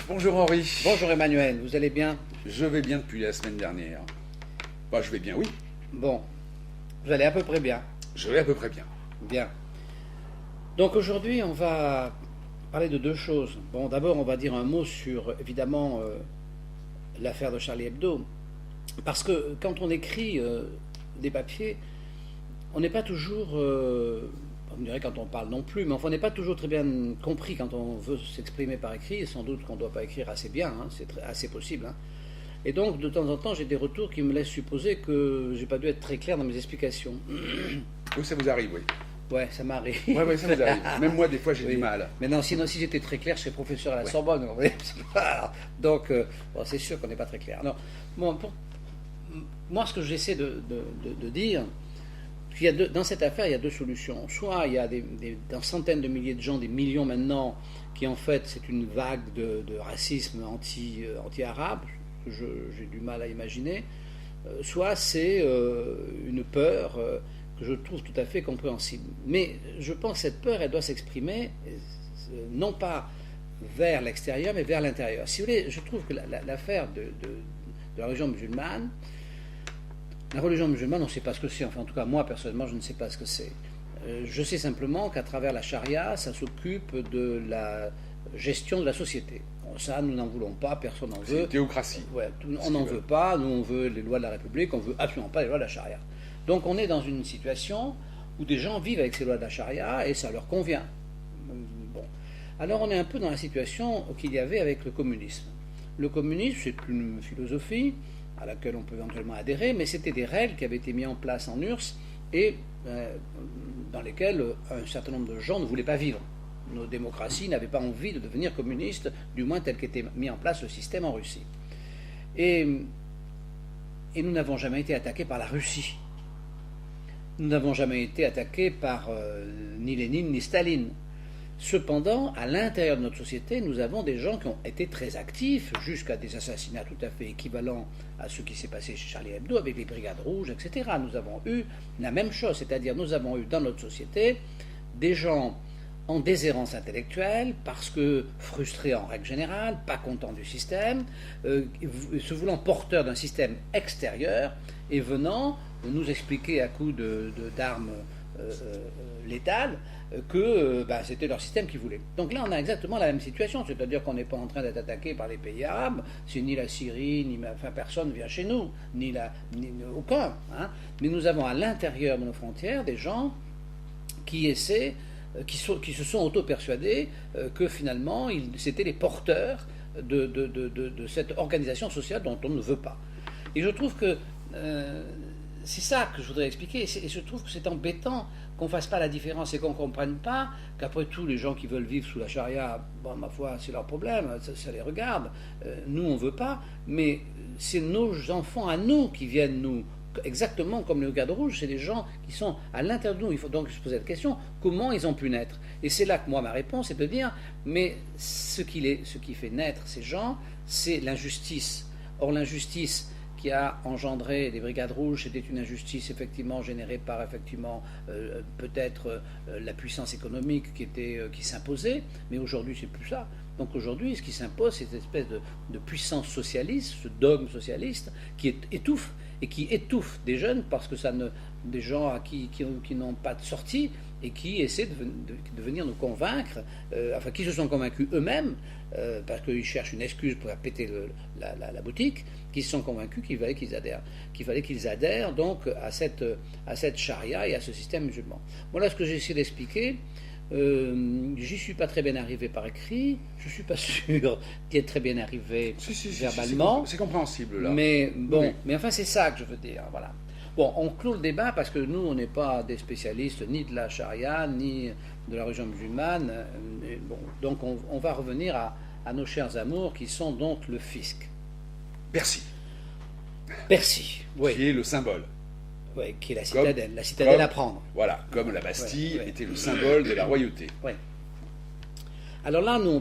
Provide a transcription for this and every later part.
Bonjour Henri. Bonjour Emmanuel, vous allez bien? Je vais bien depuis la semaine dernière. Bah, je vais bien, oui. Bon, vous allez à peu près bien. Je vais à peu près bien. Bien. Donc aujourd'hui, on va parler de deux choses. Bon, d'abord, on va dire un mot sur, évidemment, l'affaire de Charlie Hebdo. Parce que quand on écrit des papiers, on n'est pas toujours, on dirait quand on parle non plus, mais enfin, on n'est pas toujours très bien compris quand on veut s'exprimer par écrit, et sans doute qu'on ne doit pas écrire assez bien, hein, c'est assez possible. Hein. Et donc, de temps en temps, j'ai des retours qui me laissent supposer que j'ai pas dû être très clair dans mes explications. Oui, ça vous arrive, oui. Ouais, ça m'arrive. Ouais, ça vous arrive. Même moi, des fois, j'ai Oui. du mal. Mais non, sinon, si j'étais très clair, je serais professeur à la Ouais. Sorbonne. Vous voyez. Donc, bon, c'est sûr qu'on n'est pas très clair. Alors, bon, moi, ce que j'essaie de dire, dans cette affaire, il y a deux solutions. Soit il y a des centaines de milliers de gens, des millions maintenant, qui en fait, c'est une vague de racisme anti-arabe, que j'ai du mal à imaginer. Soit c'est une peur que je trouve tout à fait compréhensible. Mais je pense que cette peur, elle doit s'exprimer non pas vers l'extérieur, mais vers l'intérieur. Si vous voulez, je trouve que l'affaire de la religion musulmane, on ne sait pas ce que c'est. Enfin, en tout cas, moi, personnellement, je ne sais pas ce que c'est. Je sais simplement qu'à travers la charia, ça s'occupe de la gestion de la société. Bon, ça, nous n'en voulons pas, personne n'en C'est veut. une théocratie. Ouais, on n'en veut pas, nous on veut les lois de la République, on veut absolument pas les lois de la charia. Donc on est dans une situation où des gens vivent avec ces lois de la charia et ça leur convient. Bon. Alors on est un peu dans la situation qu'il y avait avec le communisme. Le communisme, c'est une philosophie à laquelle on peut éventuellement adhérer, mais c'était des règles qui avaient été mises en place en URSS et dans lesquelles un certain nombre de gens ne voulaient pas vivre. Nos démocraties n'avaient pas envie de devenir communistes, du moins tel qu'était mis en place le système en Russie. Et nous n'avons jamais été attaqués par la Russie. Nous n'avons jamais été attaqués par ni Lénine ni Staline. Cependant, à l'intérieur de notre société, nous avons des gens qui ont été très actifs, jusqu'à des assassinats tout à fait équivalents à ce qui s'est passé chez Charlie Hebdo, avec les Brigades Rouges, etc. Nous avons eu la même chose, c'est-à-dire nous avons eu dans notre société des gens en déshérence intellectuelle, parce que frustrés en règle générale, pas contents du système, se voulant porteurs d'un système extérieur, et venant nous expliquer à coups d'armes létales que c'était leur système qu'ils voulaient. Donc là, on a exactement la même situation, c'est-à-dire qu'on n'est pas en train d'être attaqué par les pays arabes, c'est ni la Syrie, enfin personne vient chez nous, ni aucun. Hein. Mais nous avons à l'intérieur de nos frontières des gens qui essaient qui se sont auto-persuadés que finalement c'était les porteurs de cette organisation sociale dont on ne veut pas. Et je trouve que c'est ça que je voudrais expliquer, et je trouve que c'est embêtant qu'on ne fasse pas la différence et qu'on ne comprenne pas qu'après tout, les gens qui veulent vivre sous la charia, bon, ma foi, c'est leur problème, ça les regarde. Nous, on ne veut pas, mais c'est nos enfants à nous qui viennent nous. Exactement comme les Brigades Rouges, c'est des gens qui sont à l'intérieur de nous. Il faut donc se poser la question, comment ils ont pu naître? Et c'est là que moi, ma réponse est de dire, mais ce qui fait naître ces gens, c'est l'injustice. Or, l'injustice qui a engendré les Brigades Rouges, c'était une injustice effectivement générée par peut-être la puissance économique qui s'imposait, mais aujourd'hui c'est plus ça. Donc aujourd'hui, ce qui s'impose, c'est cette espèce de puissance socialiste, ce dogme socialiste qui étouffe et qui étouffe des jeunes parce que des gens qui n'ont pas de sortie et qui essaient de venir nous convaincre, qui se sont convaincus eux-mêmes, parce qu'ils cherchent une excuse pour faire péter la boutique, qui se sont convaincus qu'il fallait qu'ils adhèrent donc à cette charia et à ce système musulman. Voilà ce que j'ai essayé d'expliquer. J'y suis pas très bien arrivé par écrit, je suis pas sûr d'y être très bien arrivé verbalement. C'est compréhensible là. Mais bon, Oui. mais enfin c'est ça que je veux dire, voilà. Bon, on clôt le débat parce que nous, on n'est pas des spécialistes ni de la charia, ni de la religion musulmane. Bon, donc on va revenir à nos chers amours qui sont donc le fisc. Bercy, Percy, oui. qui est le symbole. Oui, qui est la citadelle à prendre. Voilà, comme la Bastille Ouais. était le symbole de la royauté. Oui. Alors là, nous,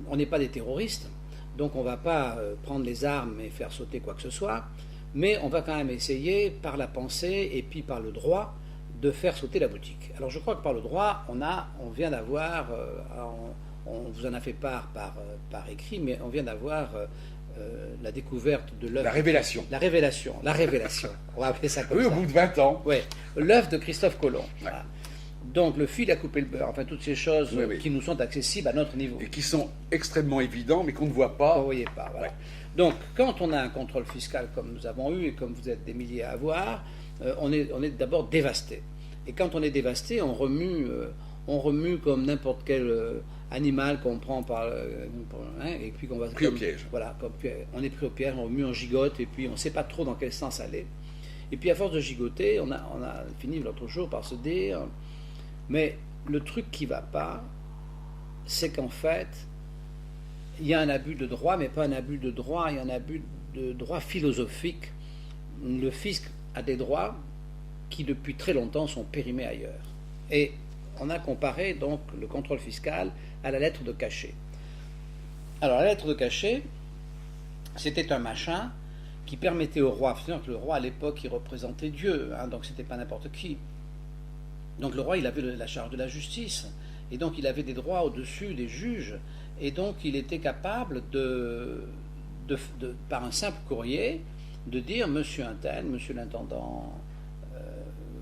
on n'est pas des terroristes, donc on ne va pas prendre les armes et faire sauter quoi que ce soit, mais on va quand même essayer, par la pensée et puis par le droit, de faire sauter la boutique. Alors je crois que par le droit, on vient d'avoir, on vous en a fait part par écrit, mais on vient d'avoir la découverte de l'œuvre. La révélation. La révélation. On va appeler ça comme Oui, ça. au bout de 20 ans. Ouais, l'œuvre de Christophe Colomb. Ouais. Voilà. Donc le fil à couper le beurre, enfin toutes ces choses Oui. qui nous sont accessibles à notre niveau. Et qui sont extrêmement évidents, mais qu'on ne voit Vous pas. ne voyez pas. Voilà. Ouais. Donc quand on a un contrôle fiscal comme nous avons eu et comme vous êtes des milliers à avoir, on est d'abord dévasté. Et quand on est dévasté, on remue comme n'importe quel animal qu'on prend et puis qu'on va Pris au piège. Voilà, on est pris au piège, on remue, on gigote et puis on ne sait pas trop dans quel sens aller. Et puis à force de gigoter, on a fini l'autre jour par se dire, mais le truc qui ne va pas, c'est qu'en fait, il y a un abus de droit, mais pas un abus de droit, il y a un abus de droit philosophique. Le fisc a des droits qui depuis très longtemps sont périmés ailleurs. Et on a comparé donc le contrôle fiscal à la lettre de cachet. Alors la lettre de cachet, c'était un machin qui permettait au roi, que le roi à l'époque il représentait Dieu, hein, donc c'était pas n'importe qui. Donc le roi il avait la charge de la justice, et donc il avait des droits au-dessus des juges, et donc il était capable par un simple courrier, de dire monsieur Untel, monsieur l'intendant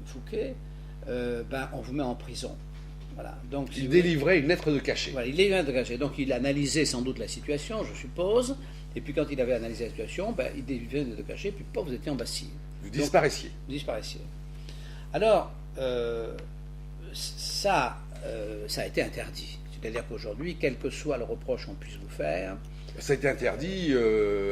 Fouquet, on vous met en prison. Voilà. Donc, Il délivrait une lettre de cachet. Voilà, il délivrait une lettre de cachet. Donc il analysait sans doute la situation, je suppose, et puis quand il avait analysé la situation, il délivrait une lettre de cachet, puis vous étiez en Bastille. Vous disparaissiez. Vous disparaissiez. Alors, ça a été interdit. C'est-à-dire qu'aujourd'hui, quel que soit le reproche qu'on puisse vous faire... Ça a été interdit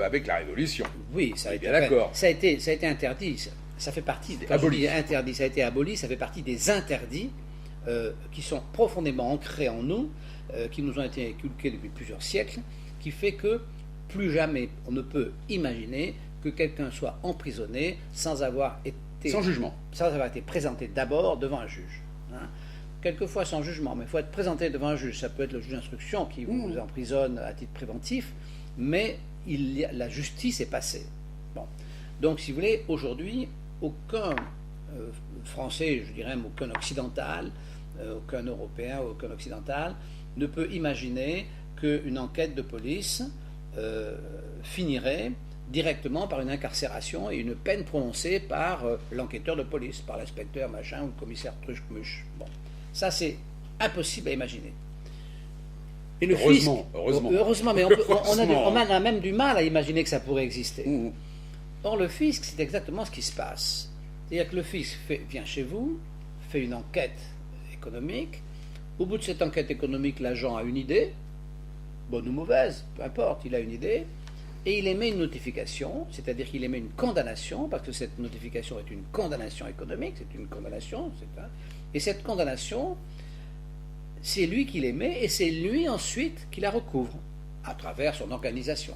avec la Révolution. Oui, ça a été bien d'accord. Ça a été interdit. Ça fait partie... Quand je dis interdit, ça a été aboli, ça fait partie des interdits qui sont profondément ancrés en nous, qui nous ont été inculqués depuis plusieurs siècles, qui fait que plus jamais on ne peut imaginer que quelqu'un soit emprisonné sans avoir été... Sans jugement. Sans avoir été présenté d'abord devant un juge. Hein. Quelquefois sans jugement, mais il faut être présenté devant un juge. Ça peut être le juge d'instruction qui vous emprisonne à titre préventif, mais la justice est passée. Bon. Donc, si vous voulez, aujourd'hui, aucun Français, je dirais même aucun occidental, aucun Européen, aucun occidental, ne peut imaginer qu'une enquête de police finirait directement par une incarcération et une peine prononcée par l'enquêteur de police, par l'inspecteur machin ou le commissaire truche-muche. Bon. Ça, c'est impossible à imaginer. Et le heureusement. Mais on a même du mal à imaginer que ça pourrait exister. Or, le fisc, c'est exactement ce qui se passe. C'est-à-dire que le fisc vient chez vous, fait une enquête économique. Au bout de cette enquête économique, l'agent a une idée, bonne ou mauvaise, peu importe, il a une idée, et il émet une notification, c'est-à-dire qu'il émet une condamnation, parce que cette notification est une condamnation économique, c'est une condamnation, et cette condamnation, c'est lui qui l'émet, et c'est lui ensuite qui la recouvre, à travers son organisation.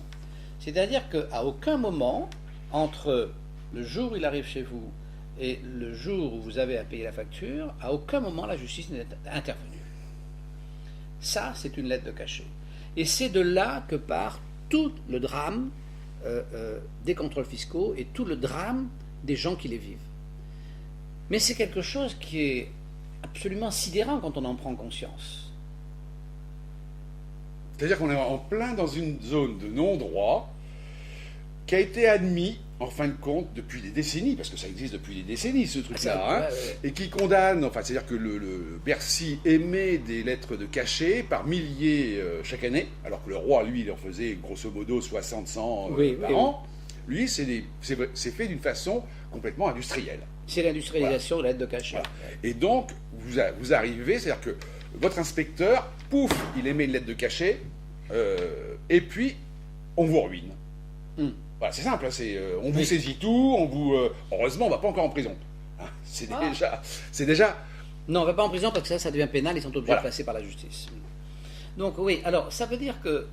C'est-à-dire qu'à aucun moment, entre le jour où il arrive chez vous et le jour où vous avez à payer la facture, à aucun moment la justice n'est intervenue. Ça, c'est une lettre de cachet. Et c'est de là que part tout le drame des contrôles fiscaux et tout le drame des gens qui les vivent. Mais c'est quelque chose qui est absolument sidérant quand on en prend conscience. C'est-à-dire qu'on est en plein dans une zone de non-droit qui a été admis, en fin de compte, depuis des décennies, parce que ça existe depuis des décennies, ce truc-là, et qui condamne, c'est-à-dire que le Bercy émet des lettres de cachet par milliers chaque année, alors que le roi, lui, il en faisait grosso modo 60-100 par an. Lui, c'est fait d'une façon complètement industrielle. C'est l'industrialisation de la lettre de cachet. Voilà. Et donc, vous arrivez, c'est-à-dire que votre inspecteur, pouf, il émet une lettre de cachet, et puis, on vous ruine. Voilà, c'est simple, on vous saisit tout, heureusement, on ne va pas encore en prison. Hein, c'est déjà... Non, on ne va pas en prison parce que ça devient pénal, ils sont obligés de passer par la justice. Donc oui, alors ça veut dire que,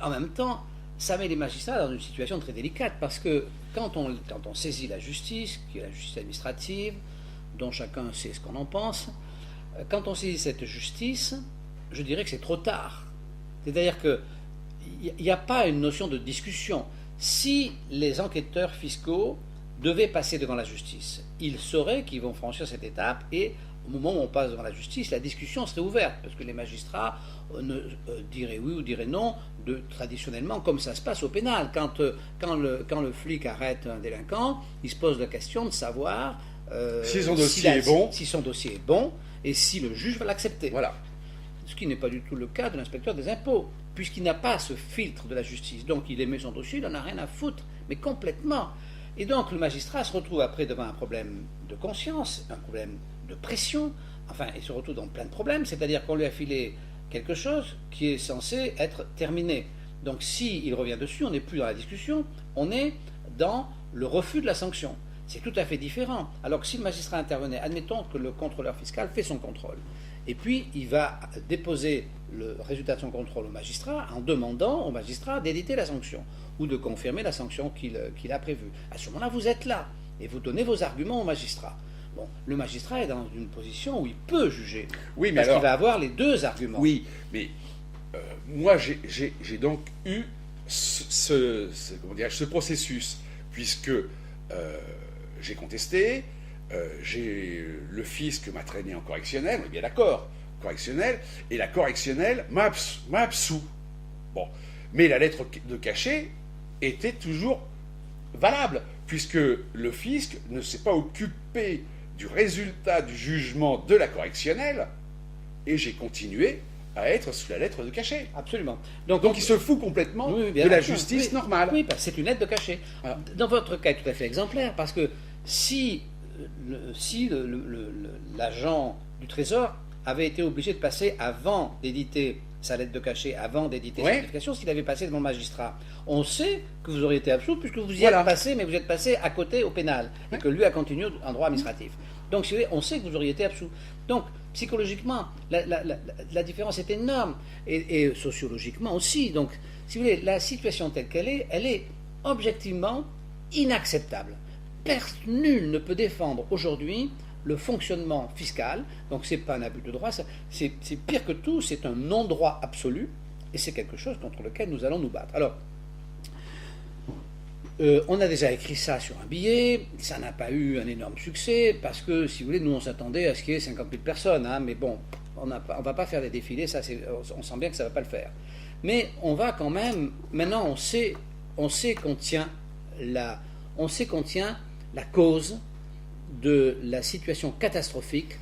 en même temps, ça met les magistrats dans une situation très délicate, parce que quand on saisit la justice, qui est la justice administrative, dont chacun sait ce qu'on en pense, quand on saisit cette justice, je dirais que c'est trop tard. C'est-à-dire qu'il n'y a pas une notion de discussion. Si les enquêteurs fiscaux devaient passer devant la justice, ils sauraient qu'ils vont franchir cette étape et au moment où on passe devant la justice, la discussion serait ouverte parce que les magistrats diraient oui ou diraient non, traditionnellement comme ça se passe au pénal. Quand le flic arrête un délinquant, il se pose la question de savoir si son dossier est bon. Si son dossier est bon et si le juge va l'accepter. Voilà. Ce qui n'est pas du tout le cas de l'inspecteur des impôts, puisqu'il n'a pas ce filtre de la justice. Donc il émet son dossier, il n'en a rien à foutre, mais complètement. Et donc le magistrat se retrouve après devant un problème de conscience, un problème de pression, enfin, il se retrouve dans plein de problèmes, c'est-à-dire qu'on lui a filé quelque chose qui est censé être terminé. Donc s'il revient dessus, on n'est plus dans la discussion, on est dans le refus de la sanction. C'est tout à fait différent. Alors que si le magistrat intervenait, admettons que le contrôleur fiscal fait son contrôle, et puis il va déposer le résultat de son contrôle au magistrat en demandant au magistrat d'éditer la sanction ou de confirmer la sanction qu'il a prévue. À ce moment-là, vous êtes là et vous donnez vos arguments au magistrat. Bon, le magistrat est dans une position où il peut juger, oui, mais parce qu'il va avoir les deux arguments. Oui, mais moi j'ai donc eu ce processus, puisque j'ai contesté, j'ai le fisc m'a traîné en correctionnel, on est bien d'accord, correctionnel, et la correctionnelle m'a absous. Bon, mais la lettre de cachet était toujours valable, puisque le fisc ne s'est pas occupé du résultat du jugement de la correctionnelle, et j'ai continué à être sous la lettre de cachet. Absolument. Donc il se fout complètement de la justice normale. Oui, parce que c'est une lettre de cachet. Voilà. Dans votre cas, tout à fait exemplaire, parce que si l'agent du Trésor avait été obligé de passer avant d'éditer sa lettre de cachet, avant d'éditer sa notification, s'il avait passé devant le magistrat, on sait que vous auriez été absous puisque vous y êtes passé, mais vous êtes passé à côté au pénal, et que lui a continué en droit administratif. Donc, si vous voulez, on sait que vous auriez été absous. Donc, psychologiquement, la différence est énorme, et sociologiquement aussi. Donc, si vous voulez, la situation telle qu'elle est, elle est objectivement inacceptable. Nul ne peut défendre aujourd'hui le fonctionnement fiscal, donc c'est pas un abus de droit, c'est pire que tout, c'est un non-droit absolu, et c'est quelque chose contre lequel nous allons nous battre. Alors, on a déjà écrit ça sur un billet, ça n'a pas eu un énorme succès, parce que, si vous voulez, nous on s'attendait à ce qu'il y ait 50 000 personnes, hein, mais bon, on ne va pas faire des défilés, ça, on sent bien que ça ne va pas le faire. Mais on va quand même, maintenant on sait qu'on tient la cause de la situation catastrophique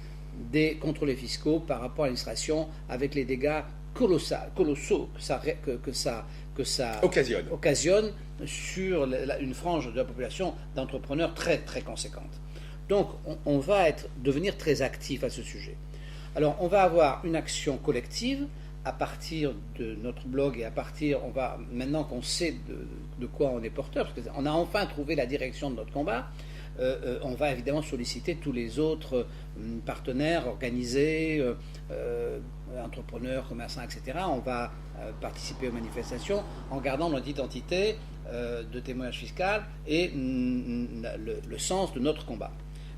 des contrôleurs fiscaux par rapport à l'administration, avec les dégâts colossaux que ça occasionne sur une frange de la population d'entrepreneurs très très conséquente. Donc on va devenir très actif à ce sujet. Alors on va avoir une action collective à partir de notre blog, et maintenant qu'on sait de quoi on est porteur, parce qu'on a enfin trouvé la direction de notre combat, on va évidemment solliciter tous les autres partenaires organisés, entrepreneurs, commerçants, etc. On va participer aux manifestations en gardant notre identité de témoignage fiscal et le sens de notre combat.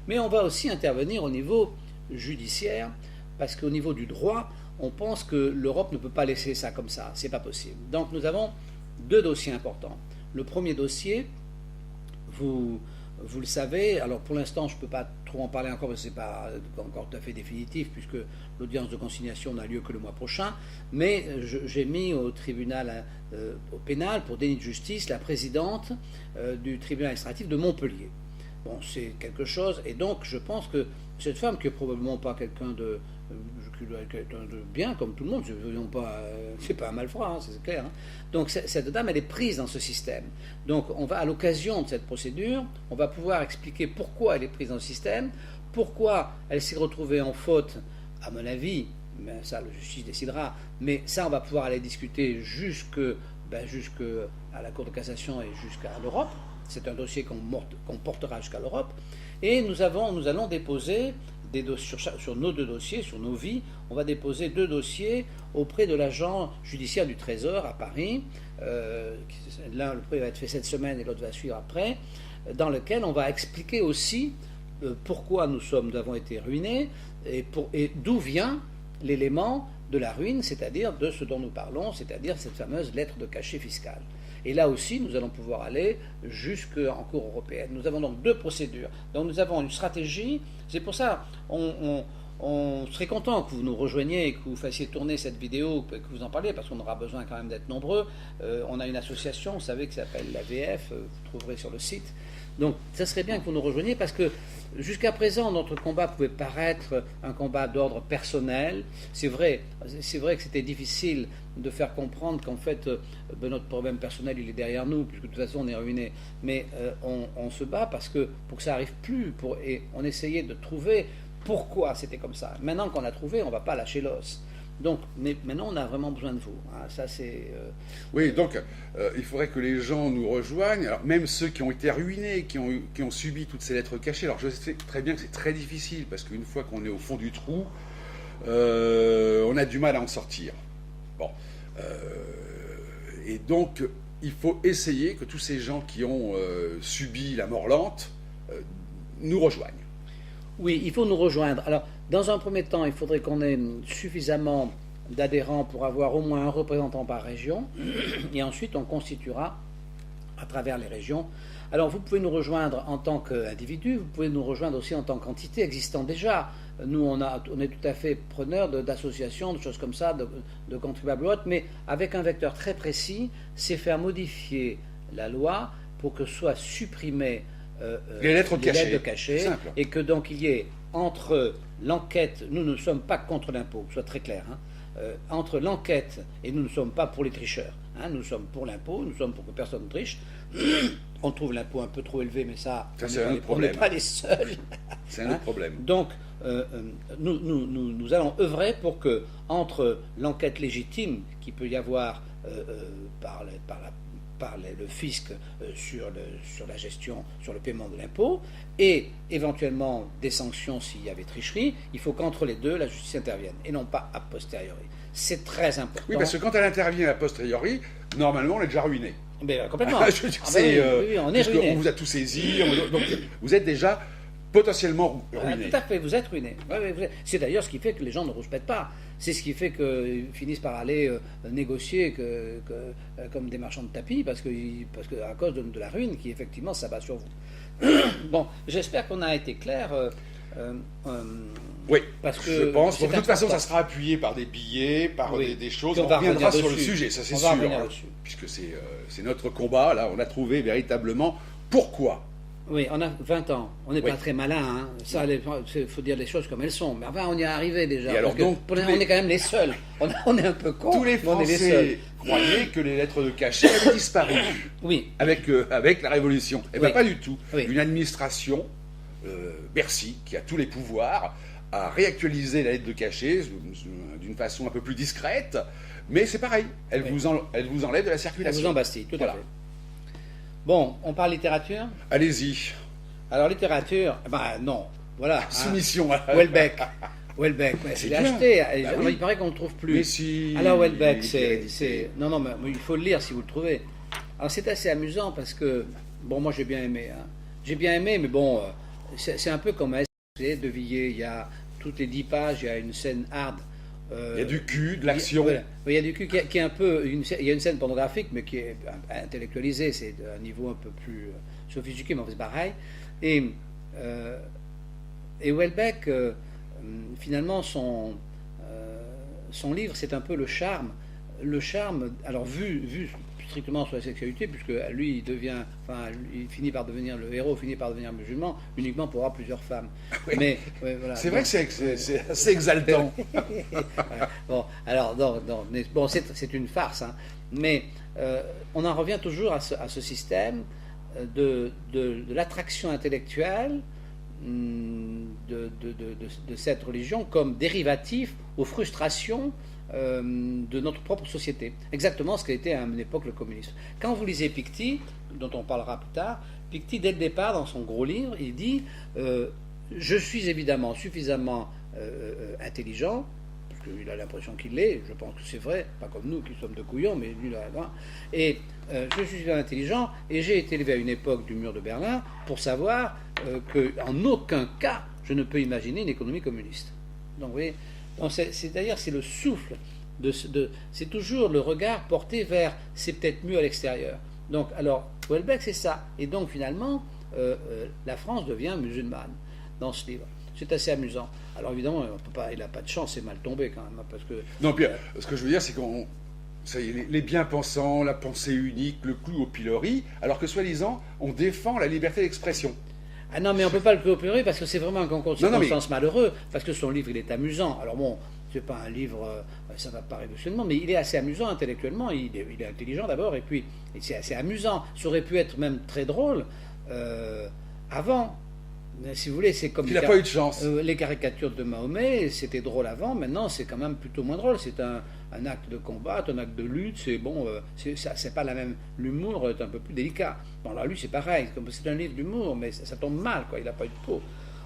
Mais on va aussi intervenir au niveau judiciaire, parce qu'au niveau du droit, on pense que l'Europe ne peut pas laisser ça comme ça, c'est pas possible. Donc nous avons deux dossiers importants. Le premier dossier, vous le savez, alors pour l'instant je ne peux pas trop en parler encore parce que ce n'est pas encore tout à fait définitif, puisque l'audience de consignation n'a lieu que le mois prochain, mais j'ai mis au tribunal, au pénal, pour déni de justice, la présidente du tribunal administratif de Montpellier. Bon, c'est quelque chose, et donc je pense que cette femme, qui n'est probablement pas quelqu'un de bien, comme tout le monde, c'est pas un malfrat, hein, c'est clair. Hein. Donc cette dame, elle est prise dans ce système. Donc on va, à l'occasion de cette procédure, on va pouvoir expliquer pourquoi elle est prise dans le système, pourquoi elle s'est retrouvée en faute, à mon avis, mais ça le justice décidera, mais ça on va pouvoir aller discuter jusque à la Cour de cassation et jusqu'à l'Europe. C'est un dossier qu'on portera jusqu'à l'Europe. Et nous allons déposer sur nos deux dossiers, sur nos vies, on va déposer deux dossiers auprès de l'agent judiciaire du Trésor à Paris. L'un, le premier va être fait cette semaine et l'autre va suivre après, dans lequel on va expliquer aussi pourquoi nous avons été ruinés et d'où vient l'élément de la ruine, c'est-à-dire de ce dont nous parlons, c'est-à-dire cette fameuse lettre de cachet fiscale. Et là aussi, nous allons pouvoir aller jusqu'en Cour européenne. Nous avons donc 2 procédures. Donc nous avons une stratégie. C'est pour ça on serait content que vous nous rejoigniez et que vous fassiez tourner cette vidéo, que vous en parliez, parce qu'on aura besoin quand même d'être nombreux. On a une association, vous savez, qui s'appelle l'AVF, vous trouverez sur le site. Donc ça serait bien que vous nous rejoigniez, parce que jusqu'à présent, notre combat pouvait paraître un combat d'ordre personnel. C'est vrai que c'était difficile de faire comprendre qu'en fait, notre problème personnel, il est derrière nous, puisque de toute façon, on est ruiné. Mais on se bat parce que, pour que ça n'arrive plus, et on essayait de trouver pourquoi c'était comme ça. Maintenant qu'on a trouvé, on ne va pas lâcher l'os. Donc, mais maintenant, on a vraiment besoin de vous. Hein. Ça, c'est. Oui, donc il faudrait que les gens nous rejoignent. Alors, même ceux qui ont été ruinés, qui ont subi toutes ces lettres cachées. Alors, je sais très bien que c'est très difficile, parce qu'une fois qu'on est au fond du trou, on a du mal à en sortir. Bon. Et donc, il faut essayer que tous ces gens qui ont subi la mort lente nous rejoignent. Oui, il faut nous rejoindre. Alors, dans un premier temps, il faudrait qu'on ait suffisamment d'adhérents pour avoir au moins un représentant par région. Et ensuite, on constituera à travers les régions. Alors, vous pouvez nous rejoindre en tant qu'individu, vous pouvez nous rejoindre aussi en tant qu'entité existant déjà. Nous, on est tout à fait preneurs d'associations, de choses comme ça, de contribuables ou autres, mais avec un vecteur très précis, c'est faire modifier la loi pour que soient supprimées les lettres de cachet, et que donc il y ait entre l'enquête, nous ne sommes pas contre l'impôt, soit très clair, hein, entre l'enquête, et nous ne sommes pas pour les tricheurs, hein, nous sommes pour l'impôt, nous sommes pour que personne ne triche. On trouve l'impôt un peu trop élevé, mais ça on n'est pas les seuls. C'est un autre problème. Donc, nous allons œuvrer pour que, entre l'enquête légitime qu'il peut y avoir par le fisc sur la gestion, sur le paiement de l'impôt, et éventuellement des sanctions s'il y avait tricherie, il faut qu'entre les deux, la justice intervienne, et non pas a posteriori. C'est très important. Oui, parce que quand elle intervient a posteriori, normalement, on est déjà ruiné. Mais complètement. Je veux dire, oui, on est ruiné. On vous a tout saisi, donc vous êtes déjà potentiellement ruiné. Tout à fait, vous êtes ruiné. C'est d'ailleurs ce qui fait que les gens ne rouspètent pas. C'est ce qui fait qu'ils finissent par aller négocier comme des marchands de tapis, parce que à cause de la ruine qui effectivement s'abat sur vous. Bon, j'espère qu'on a été clair. Oui, parce que je pense. De toute façon, ça sera appuyé par des billets, par des choses. On reviendra sur le sujet, ça c'est sûr. Puisque c'est notre combat, là, on a trouvé véritablement pourquoi. Oui, on a 20 ans. On n'est pas très malin. Hein. Ça, il faut dire les choses comme elles sont. Mais enfin, on y est arrivé déjà. Et alors, donc, on est quand même les seuls. On est un peu cons. Tous les Français croyaient que les lettres de cachet avaient disparu. Oui. Avec la Révolution. Eh bien, pas du tout. Oui. Une administration, Bercy, qui a tous les pouvoirs, a réactualisé la lettre de cachet d'une façon un peu plus discrète. Mais c'est pareil. Elle vous enlève de la circulation. Elle vous embastille, tout à fait. Bon, on parle littérature ? Allez-y. Alors, littérature, non, voilà. Soumission. Welbeck, je l'ai acheté. Oui. Il paraît qu'on ne le trouve plus. Mais si. Alors, Welbeck, c'est... Non, mais il faut le lire si vous le trouvez. Alors, c'est assez amusant parce que, bon, moi, j'ai bien aimé. Hein. J'ai bien aimé, mais bon, c'est un peu comme de Villiers. Il y a toutes les 10 pages, il y a une scène hard. Il y a du cul, de l'action. Voilà. Il y a du cul qui est un peu. Il y a une scène pornographique, mais qui est intellectualisée. C'est un niveau un peu plus sophistiqué, mais c'est pareil. Et Welbeck, finalement, son livre, c'est un peu le charme. Le charme, alors vu strictement sur la sexualité, puisque lui, il finit par devenir le héros, finit par devenir musulman, uniquement pour avoir plusieurs femmes. Oui. Mais voilà. C'est vrai que c'est assez exaltant. Bon, alors, bon, c'est une farce, hein, mais on en revient toujours à ce système de l'attraction intellectuelle de cette religion comme dérivatif aux frustrations de notre propre société. Exactement ce qu'a été à une époque le communisme. Quand vous lisez Picty, dont on parlera plus tard, Picty, dès le départ, dans son gros livre, il dit je suis évidemment suffisamment intelligent, parce qu'il a l'impression qu'il l'est, je pense que c'est vrai, pas comme nous qui sommes de couillons, mais lui là, et je suis suffisamment intelligent, et j'ai été élevé à une époque du mur de Berlin pour savoir qu'en aucun cas je ne peux imaginer une économie communiste. Donc vous voyez, C'est-à-dire, c'est le souffle. C'est toujours le regard porté vers c'est peut-être mieux à l'extérieur. Donc, alors, Houellebecq, c'est ça. Et donc, finalement, la France devient musulmane dans ce livre. C'est assez amusant. Alors, évidemment, il n'a pas de chance, c'est mal tombé quand même. Parce que, non, puis, ce que je veux dire, c'est qu'on. Ça y est, les bien-pensants, la pensée unique, le clou au pilori, alors que soi-disant, on défend la liberté d'expression. Ah non, mais on ne peut pas le coopérer parce que c'est vraiment un concours de circonstances malheureux, parce que son livre, il est amusant. Alors bon, c'est pas un livre, ça va pas révolutionnement, mais il est assez amusant intellectuellement, il est intelligent d'abord, et puis c'est assez amusant. Ça aurait pu être même très drôle avant. Si vous voulez, c'est comme... Il n'a pas eu de chance. Les caricatures de Mahomet, c'était drôle avant, maintenant c'est quand même plutôt moins drôle. C'est un acte de combat, un acte de lutte, c'est bon, c'est pas la même... L'humour est un peu plus délicat. Bon, là, lui, c'est pareil, c'est un livre d'humour, mais ça tombe mal, quoi, il n'a pas eu de peau.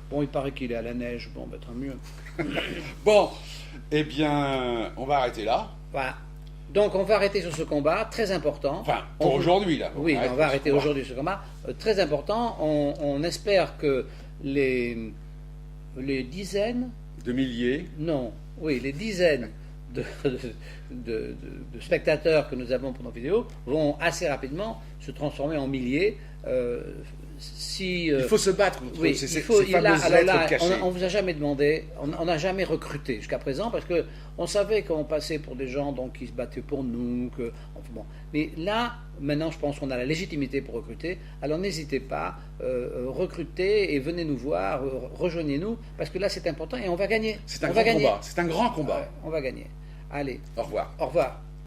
Bon, il paraît qu'il est à la neige, bon, tant mieux. Bon, eh bien, on va arrêter là. Voilà. Donc on va arrêter sur ce combat, très important. Enfin, pour aujourd'hui, là. Oui, on va arrêter aujourd'hui ce combat. Très important, on espère que les dizaines... De milliers. Non, oui, les dizaines de spectateurs que nous avons pour nos vidéos vont assez rapidement se transformer en milliers. Il faut se battre contre ces fameuses êtres cachés. On ne vous a jamais demandé, on n'a jamais recruté jusqu'à présent parce qu'on savait qu'on passait pour des gens donc, qui se battaient pour nous. Bon. Mais là, maintenant, je pense qu'on a la légitimité pour recruter. Alors n'hésitez pas, recrutez et venez nous voir, rejoignez-nous parce que là c'est important et on va gagner. C'est un grand combat, c'est un grand combat. On va gagner. Allez. Au revoir. Au revoir.